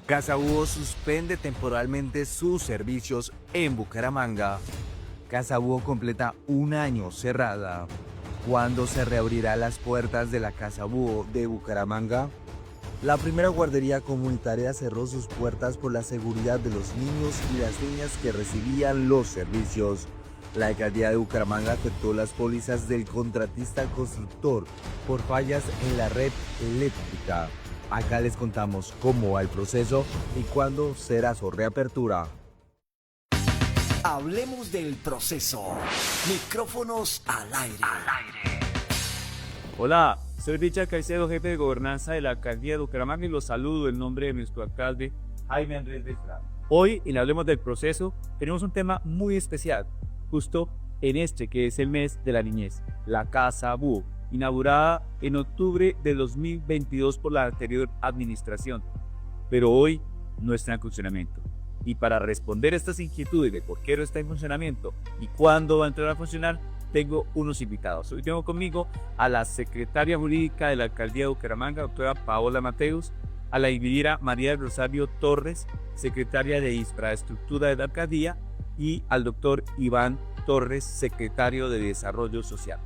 Casa Búho suspende temporalmente sus servicios en Bucaramanga. Casa Búho completa un año cerrada. ¿Cuándo se reabrirá las puertas de la Casa Búho de Bucaramanga? La primera guardería comunitaria cerró sus puertas por la seguridad de los niños y las niñas que recibían los servicios. La alcaldía de Bucaramanga aceptó las pólizas del contratista constructor por fallas en la red eléctrica. Acá les contamos cómo va el proceso y cuándo será su reapertura. Hablemos del proceso. Micrófonos al aire. Hola, soy Richard Caicedo, jefe de gobernanza de la alcaldía de Bucaramanga y los saludo en nombre de nuestro alcalde Jaime Andrés Beltrán. Hoy en Hablemos del Proceso tenemos un tema muy especial, justo en este que es el mes de la niñez, la Casa Búho, inaugurada en octubre de 2022 por la anterior administración, pero hoy no está en funcionamiento. Y para responder estas inquietudes de por qué no está en funcionamiento y cuándo va a entrar a funcionar, tengo unos invitados. Hoy tengo conmigo a la secretaria jurídica de la alcaldía de Bucaramanga, doctora Paola Mateus, a la ingeniera María del Rosario Torres, secretaria de infraestructura de la alcaldía, y al doctor Iván Torres, secretario de Desarrollo Social.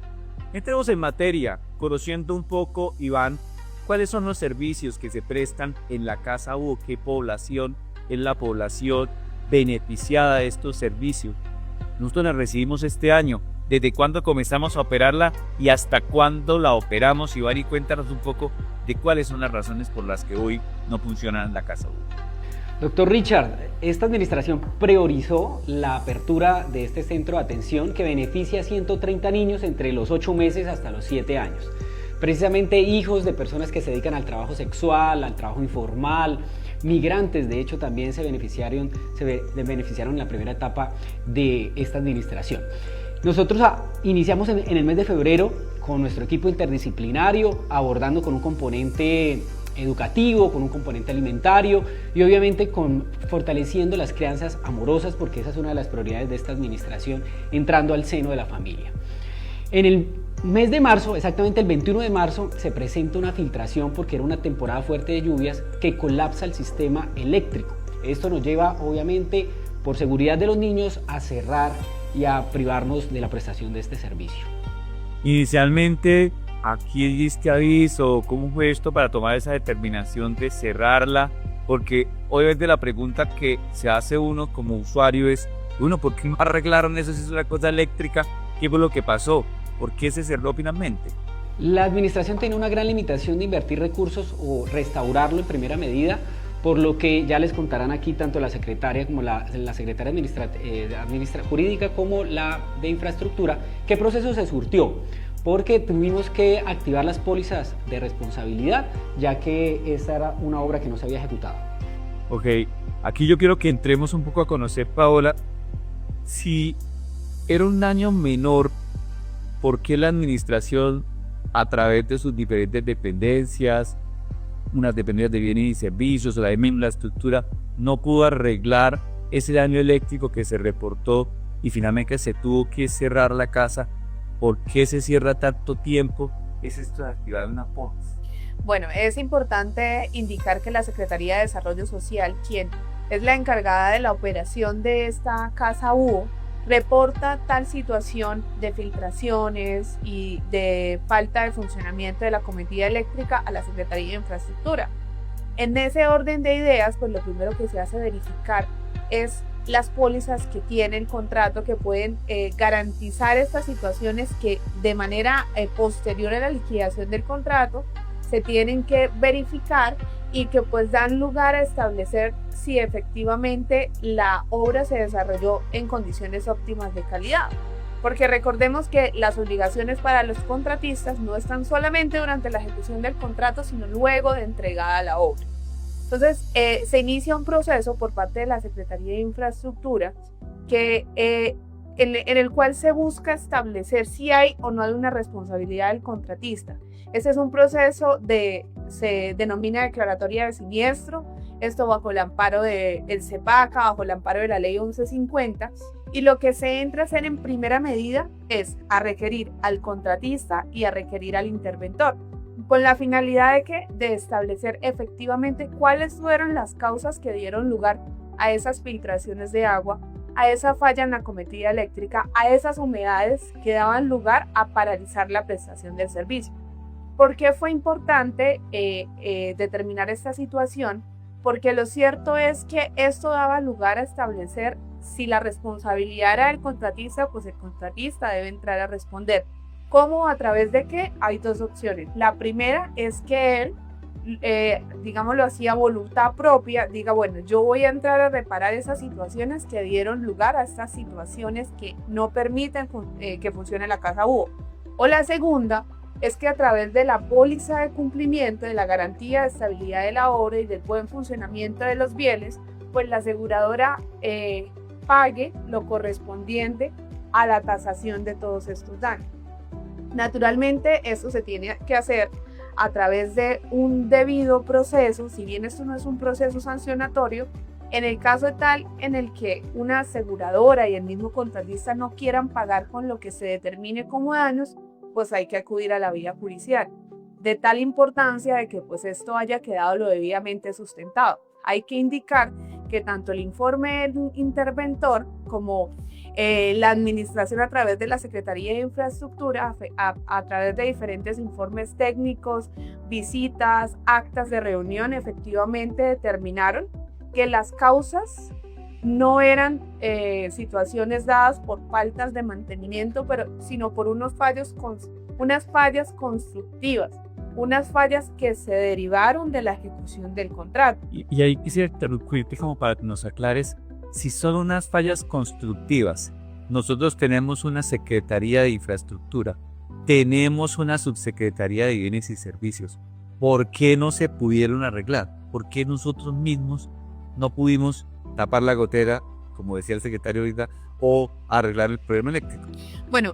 Entremos en materia, conociendo un poco, Iván, cuáles son los servicios que se prestan en la Casa Búho, qué población es la población beneficiada de estos servicios. Nosotros la recibimos este año, desde cuándo comenzamos a operarla y hasta cuándo la operamos, Iván, y cuéntanos un poco de cuáles son las razones por las que hoy no funciona la Casa Búho. Doctor Richard, esta administración priorizó la apertura de este centro de atención que beneficia a 130 niños entre los 8 meses hasta los 7 años. Precisamente hijos de personas que se dedican al trabajo sexual, al trabajo informal, migrantes, de hecho, también se beneficiaron en la primera etapa de esta administración. Nosotros iniciamos en el mes de febrero con nuestro equipo interdisciplinario, abordando con un componente educativo, con un componente alimentario y obviamente fortaleciendo las crianzas amorosas, porque esa es una de las prioridades de esta administración, entrando al seno de la familia. En el mes de marzo, exactamente el 21 de marzo, se presenta una filtración porque era una temporada fuerte de lluvias que colapsa el sistema eléctrico. Esto nos lleva, obviamente, por seguridad de los niños, a cerrar y a privarnos de la prestación de este servicio. Inicialmente, ¿a quién diste aviso? ¿Cómo fue esto para tomar esa determinación de cerrarla? Porque obviamente la pregunta que se hace uno como usuario es, ¿por qué no arreglaron eso si es una cosa eléctrica? ¿Qué fue lo que pasó? ¿Por qué se cerró finalmente? La administración tenía una gran limitación de invertir recursos o restaurarlo en primera medida, por lo que ya les contarán aquí tanto la secretaria como la secretaria jurídica como la de infraestructura qué proceso se surtió, porque tuvimos que activar las pólizas de responsabilidad, ya que esta era una obra que no se había ejecutado. Ok, aquí yo quiero que entremos un poco a conocer, Paola, si era un daño menor, ¿por qué la administración, a través de sus diferentes dependencias, unas dependencias de bienes y servicios o la de infraestructura, no pudo arreglar ese daño eléctrico que se reportó y finalmente se tuvo que cerrar la casa? ¿Por qué se cierra tanto tiempo? ¿Es esto de activar una póliza? Bueno, es importante indicar que la Secretaría de Desarrollo Social, quien es la encargada de la operación de esta Casa Búho, reporta tal situación de filtraciones y de falta de funcionamiento de la cometida eléctrica a la Secretaría de Infraestructura. En ese orden de ideas, pues lo primero que se hace verificar es las pólizas que tiene el contrato que pueden garantizar estas situaciones que de manera posterior a la liquidación del contrato se tienen que verificar y que pues dan lugar a establecer si efectivamente la obra se desarrolló en condiciones óptimas de calidad. Porque recordemos que las obligaciones para los contratistas no están solamente durante la ejecución del contrato, sino luego de entregada la obra. Entonces, se inicia un proceso por parte de la Secretaría de Infraestructura en el cual se busca establecer si hay o no hay una responsabilidad del contratista. Este es un proceso se denomina declaratoria de siniestro, esto bajo el amparo del CEPACA, bajo el amparo de la ley 1150, y lo que se entra a hacer en primera medida es a requerir al contratista y a requerir al interventor. con la finalidad de establecer efectivamente cuáles fueron las causas que dieron lugar a esas filtraciones de agua, a esa falla en la acometida eléctrica, a esas humedades que daban lugar a paralizar la prestación del servicio. ¿Por qué fue importante determinar esta situación? Porque lo cierto es que esto daba lugar a establecer si la responsabilidad era del contratista, pues el contratista debe entrar a responder. ¿Cómo? ¿A través de qué? Hay dos opciones. La primera es que él, digámoslo así, a voluntad propia, diga, bueno, yo voy a entrar a reparar esas situaciones que dieron lugar a estas situaciones que no permiten que funcione la casa búho. O la segunda es que a través de la póliza de cumplimiento, de la garantía de estabilidad de la obra y del buen funcionamiento de los bienes, pues la aseguradora pague lo correspondiente a la tasación de todos estos daños. Naturalmente, eso se tiene que hacer a través de un debido proceso, si bien esto no es un proceso sancionatorio, en el caso tal en el que una aseguradora y el mismo contratista no quieran pagar con lo que se determine como daños, pues hay que acudir a la vía judicial, de tal importancia de que pues esto haya quedado lo debidamente sustentado. Hay que indicar que tanto el informe del interventor como la administración a través de la Secretaría de Infraestructura, a través de diferentes informes técnicos, visitas, actas de reunión, efectivamente determinaron que las causas no eran situaciones dadas por faltas de mantenimiento, sino por unas fallas constructivas, unas fallas que se derivaron de la ejecución del contrato. Y ahí quisiera interrumpirte como para que nos aclares, si son unas fallas constructivas, nosotros tenemos una Secretaría de Infraestructura, tenemos una Subsecretaría de Bienes y Servicios, ¿por qué no se pudieron arreglar? ¿Por qué nosotros mismos no pudimos tapar la gotera, como decía el secretario ahorita, o arreglar el problema eléctrico? Bueno,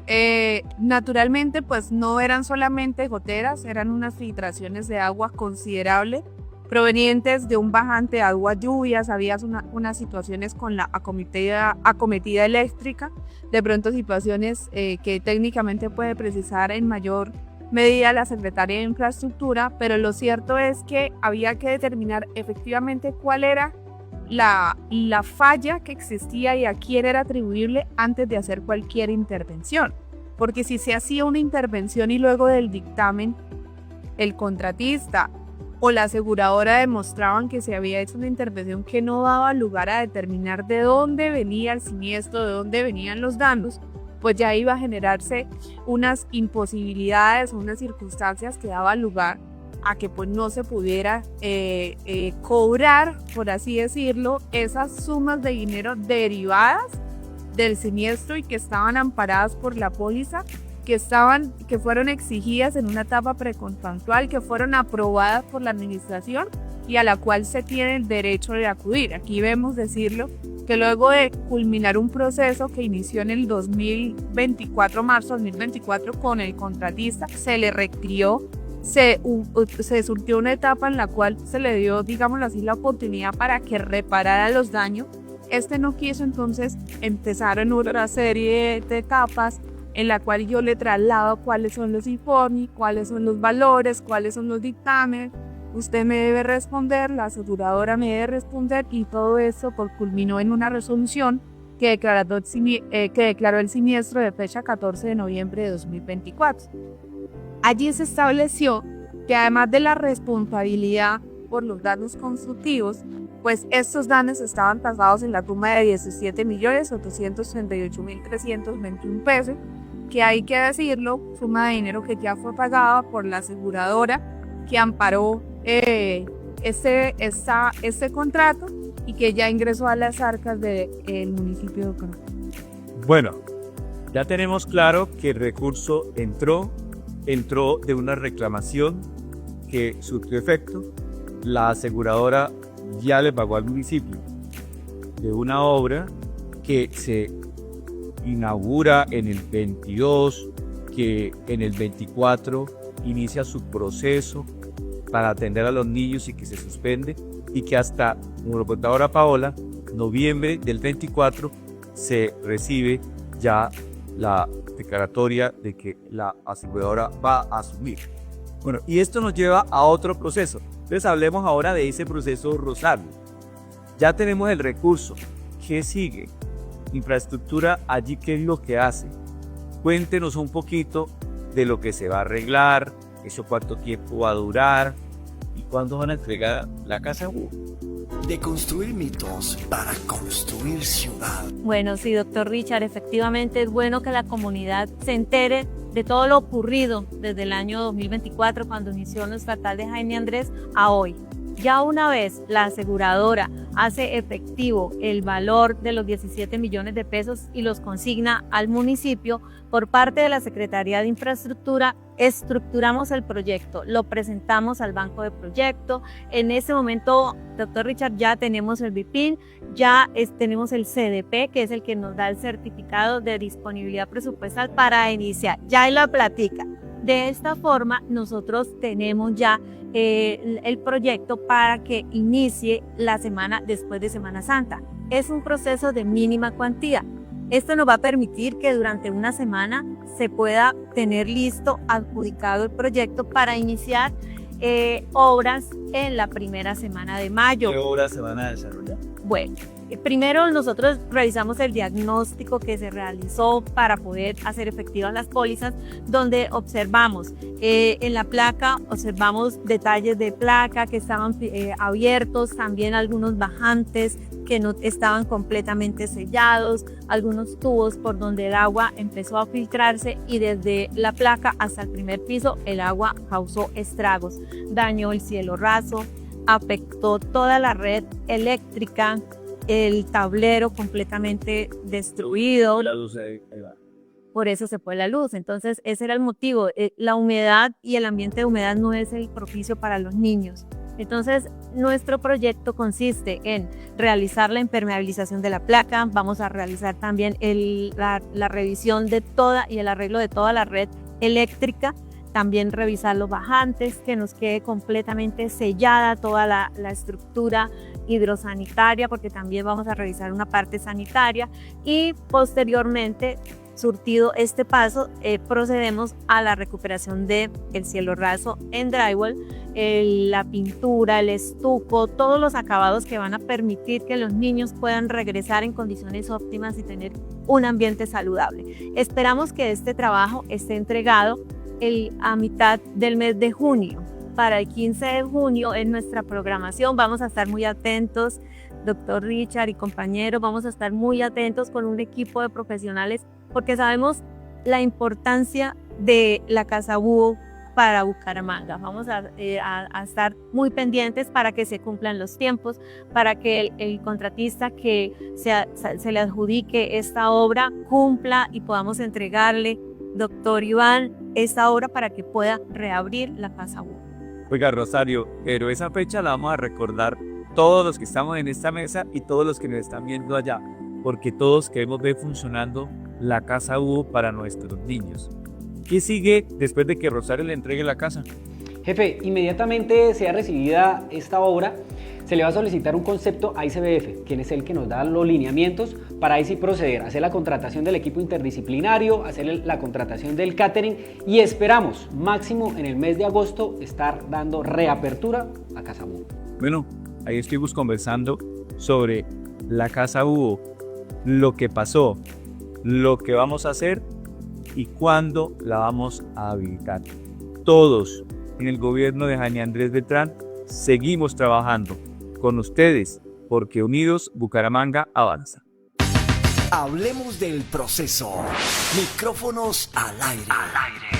naturalmente pues no eran solamente goteras, eran unas filtraciones de agua considerables provenientes de un bajante de agua lluvias, había unas situaciones con la acometida eléctrica, de pronto situaciones que técnicamente puede precisar en mayor medida la Secretaría de Infraestructura, pero lo cierto es que había que determinar efectivamente cuál era la falla que existía y a quién era atribuible antes de hacer cualquier intervención. Porque si se hacía una intervención y luego del dictamen el contratista o la aseguradora demostraban que se había hecho una intervención que no daba lugar a determinar de dónde venía el siniestro, de dónde venían los daños, pues ya iba a generarse unas imposibilidades, unas circunstancias que daban lugar a que pues no se pudiera cobrar, por así decirlo, esas sumas de dinero derivadas del siniestro y que estaban amparadas por la póliza, que fueron exigidas en una etapa precontractual, que fueron aprobadas por la administración y a la cual se tiene el derecho de acudir. Aquí vemos decirlo que luego de culminar un proceso que inició en el 2024, marzo 2024, con el contratista, se le requirió, se surtió una etapa en la cual se le dio, digámoslo así, la oportunidad para que reparara los daños. Este no quiso, entonces empezaron otra serie de etapas en la cual yo le traslado cuáles son los informes, cuáles son los valores, cuáles son los dictámenes. Usted me debe responder, la aseguradora me debe responder, y todo eso culminó en una resolución que declaró el siniestro de fecha 14 de noviembre de 2024. Allí se estableció que además de la responsabilidad por los daños constructivos, pues estos daños estaban tasados en la suma de 17.838.321 pesos, que hay que decirlo, suma de dinero que ya fue pagada por la aseguradora que amparó este contrato y que ya ingresó a las arcas del municipio de Bucaramanga. Bueno, ya tenemos claro que el recurso entró de una reclamación que surtió efecto. La aseguradora ya le pagó al municipio de una obra que se inaugura en el 22, que en el 24 inicia su proceso para atender a los niños y que se suspende, y que hasta, como lo contaba ahora Paola, noviembre del 24 se recibe ya la declaratoria de que la aseguradora va a asumir. Bueno, y esto nos lleva a otro proceso. Entonces hablemos ahora de ese proceso Rosario. Ya tenemos el recurso. ¿Qué sigue? Infraestructura allí, ¿qué es lo que hace? Cuéntenos un poquito de lo que se va a arreglar, eso cuánto tiempo va a durar y cuándo van a entregar la casa Búho. De construir mitos para construir ciudad. Bueno, sí, doctor Richard, efectivamente es bueno que la comunidad se entere de todo lo ocurrido desde el año 2024, cuando inició nuestro alcalde Jaime Andrés, a hoy. Ya una vez la aseguradora hace efectivo el valor de los 17 millones de pesos y los consigna al municipio, por parte de la Secretaría de Infraestructura estructuramos el proyecto, lo presentamos al banco de proyecto. En ese momento, doctor Richard, ya tenemos el BIPIN, ya tenemos el CDP, que es el que nos da el certificado de disponibilidad presupuestal para iniciar. Ya hay la plática. De esta forma, nosotros tenemos ya el proyecto para que inicie la semana después de Semana Santa. Es un proceso de mínima cuantía. Esto nos va a permitir que durante una semana se pueda tener listo, adjudicado el proyecto para iniciar obras en la primera semana de mayo. ¿Qué obras se van a desarrollar? Bueno, primero nosotros realizamos el diagnóstico que se realizó para poder hacer efectivas las pólizas, donde observamos en la placa, observamos detalles de placa que estaban abiertos, también algunos bajantes que no estaban completamente sellados, algunos tubos por donde el agua empezó a filtrarse y desde la placa hasta el primer piso el agua causó estragos, dañó el cielo raso, afectó toda la red eléctrica, el tablero completamente destruido. La luz ahí va. Por eso se fue la luz. Entonces ese era el motivo. La humedad y el ambiente de humedad no es el propicio para los niños. Entonces nuestro proyecto consiste en realizar la impermeabilización de la placa. Vamos a realizar también la revisión de toda y el arreglo de toda la red eléctrica. También revisar los bajantes, que nos quede completamente sellada toda la estructura hidrosanitaria, porque también vamos a revisar una parte sanitaria, y posteriormente, surtido este paso, procedemos a la recuperación del cielo raso en drywall, la pintura, el estuco, todos los acabados que van a permitir que los niños puedan regresar en condiciones óptimas y tener un ambiente saludable. Esperamos que este trabajo esté entregado a mitad del mes de junio. Para el 15 de junio en nuestra programación vamos a estar muy atentos, doctor Richard y compañeros, vamos a estar muy atentos con un equipo de profesionales, porque sabemos la importancia de la Casa Búho para Bucaramanga. Vamos a estar muy pendientes para que se cumplan los tiempos, para que el contratista que se le adjudique esta obra cumpla y podamos entregarle, doctor Iván, esta obra para que pueda reabrir la Casa Búho. Oiga, Rosario, pero esa fecha la vamos a recordar todos los que estamos en esta mesa y todos los que nos están viendo allá, porque todos queremos ver funcionando la Casa Búho para nuestros niños. ¿Qué sigue después de que Rosario le entregue la casa? Jefe, inmediatamente sea recibida esta obra, se le va a solicitar un concepto a ICBF, quien es el que nos da los lineamientos para ahí sí proceder, hacer la contratación del equipo interdisciplinario, hacer la contratación del catering, y esperamos, máximo en el mes de agosto, estar dando reapertura a Casa Búho. Bueno, ahí estuvimos conversando sobre la Casa Búho, lo que pasó, lo que vamos a hacer y cuándo la vamos a habilitar. Todos en el gobierno de Jaime Andrés Beltrán seguimos trabajando con ustedes, porque unidos Bucaramanga avanza. Hablemos del proceso. Micrófonos al aire.